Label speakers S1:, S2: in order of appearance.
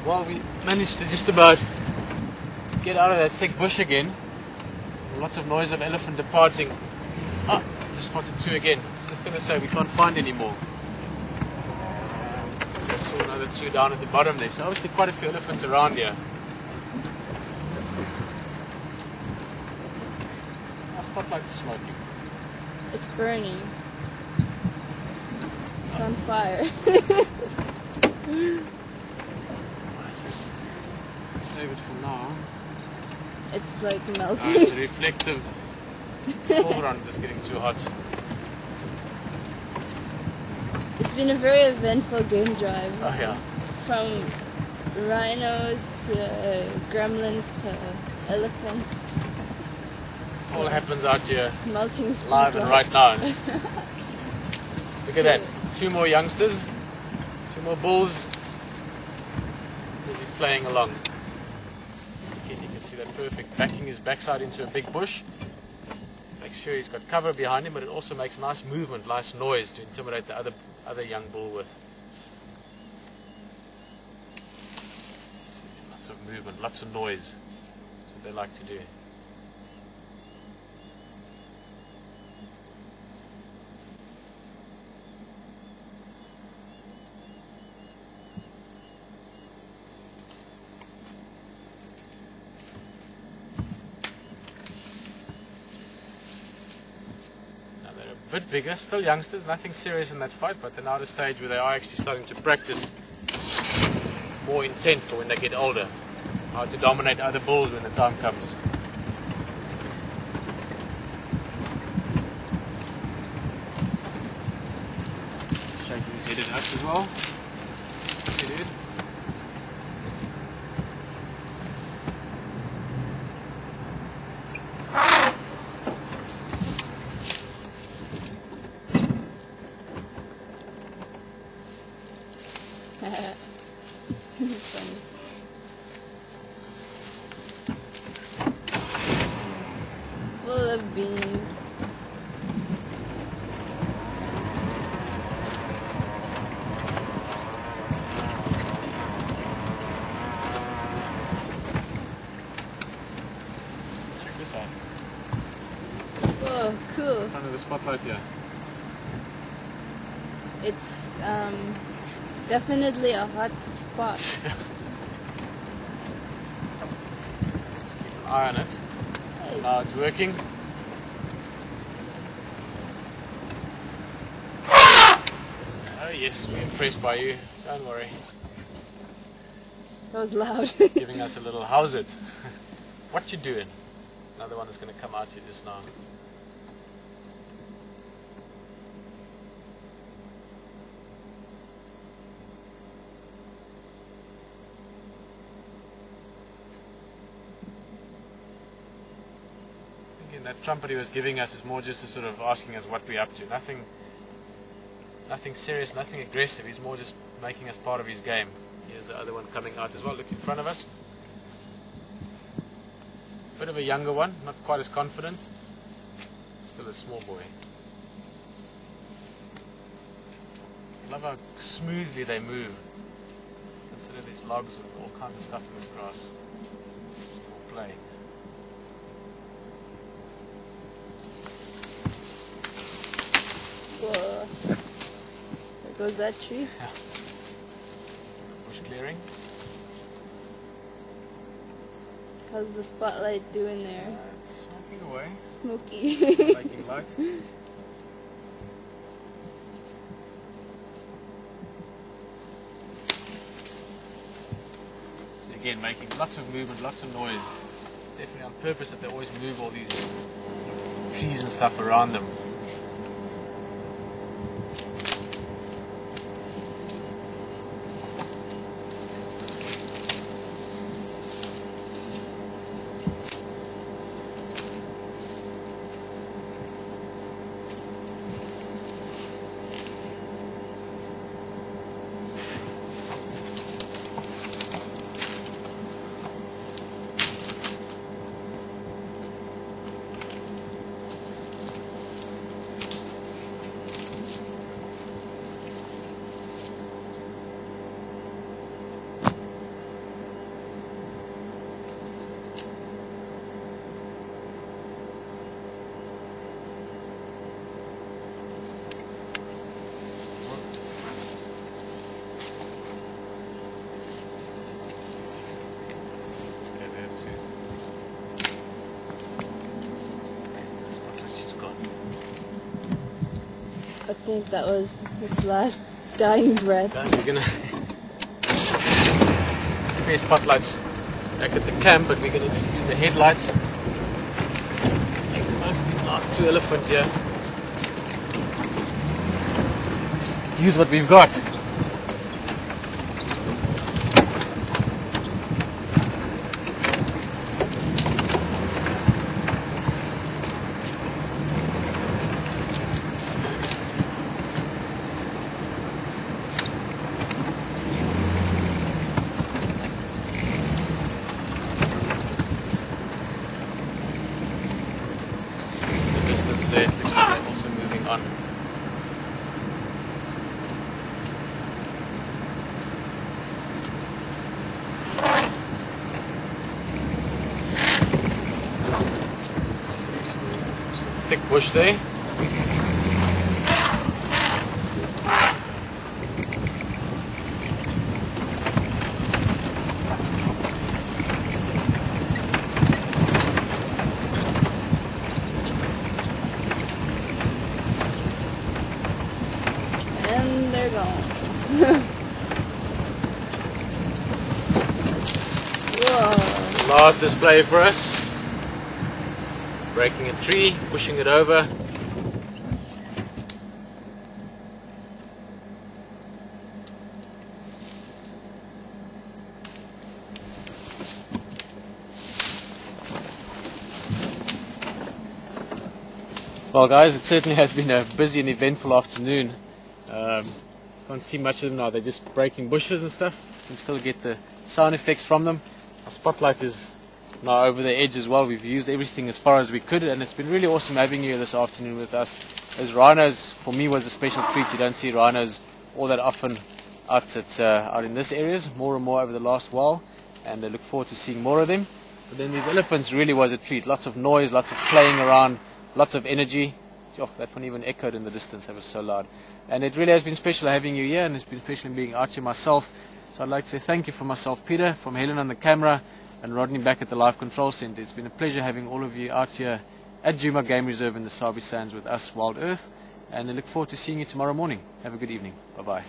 S1: Well, we managed to just about get out of that thick bush again. Lots of noise of elephant departing. Ah, just spotted two again. Just going to say we can't find any more. Just saw another two down at the bottom there. So obviously quite a few elephants around here. Our spotlight is smoking.
S2: It's burning. It's on fire.
S1: Just save it for now.
S2: It's like melting.
S1: It's a reflective silver on it that's getting too hot.
S2: It's been a very eventful game drive.
S1: Oh yeah.
S2: From rhinos to gremlins to elephants.
S1: All happens out here
S2: Melting
S1: live and right now. Look at that. Two more youngsters. Two more bulls. Busy playing along. Again, you can see that perfect backing his backside into a big bush. Make sure he's got cover behind him, but it also makes nice movement, nice noise to intimidate the other young bull with. Lots of movement, lots of noise. That's what they like to do. A bit bigger, still youngsters, nothing serious in that fight, but they're now at a stage where they are actually starting to practice more intent for when they get older, how to dominate other bulls when the time comes. Shaking his head at us as well. Hey, dude.
S2: Funny. Full of beans.
S1: Check this out.
S2: Oh, cool.
S1: In front of the spotlight here.
S2: It's definitely a hot spot.
S1: Let's keep an eye on it.
S2: Hey.
S1: Now it's working. Oh yes, we're impressed by you. Don't worry.
S2: That was loud.
S1: Giving us a little how's it? What you doing? Another one is going to come out here just now. Again, that trumpet he was giving us is more just a sort of asking us what we're up to. Nothing serious, nothing aggressive. He's more just making us part of his game. Here's the other one coming out as well. Look in front of us. Bit of a younger one, not quite as confident. Still a small boy. I love how smoothly they move. Consider these logs and all kinds of stuff in this grass. Small play.
S2: Whoa. There goes that tree.
S1: Yeah. Bush clearing.
S2: How's the spotlight doing there?
S1: It's smoking away.
S2: Smoky.
S1: Making light. So again, making lots of movement, lots of noise. Definitely on purpose that they always move all these trees and stuff around them.
S2: think that was its last dying breath.
S1: Okay, we're gonna spare spotlights back at the camp, but we're gonna just use the headlights. Make the most of these last two elephants here. Just use what we've got. There, looks like they're also moving on. Some thick bush there.
S2: And they're gone. Whoa.
S1: Last display for us. Breaking a tree, pushing it over. Well guys, it certainly has been a busy and eventful afternoon. Can't see much of them now, they're just breaking bushes and stuff. You can still get the sound effects from them. Our spotlight is now over the edge as well. We've used everything as far as we could, and it's been really awesome having you this afternoon with us. As rhinos, for me, was a special treat. You don't see rhinos all that often out in this areas, more and more over the last while, and I look forward to seeing more of them. But then these elephants really was a treat. Lots of noise, lots of playing around, lots of energy. Oh, that one even echoed in the distance, that was so loud. And it really has been special having you here, and it's been special being out here myself. So I'd like to say thank you from myself, Peter, from Helen on the camera, and Rodney back at the Live Control Center. It's been a pleasure having all of you out here at Djuma Game Reserve in the Sabi Sands with us, WildEarth, and I look forward to seeing you tomorrow morning. Have a good evening. Bye-bye.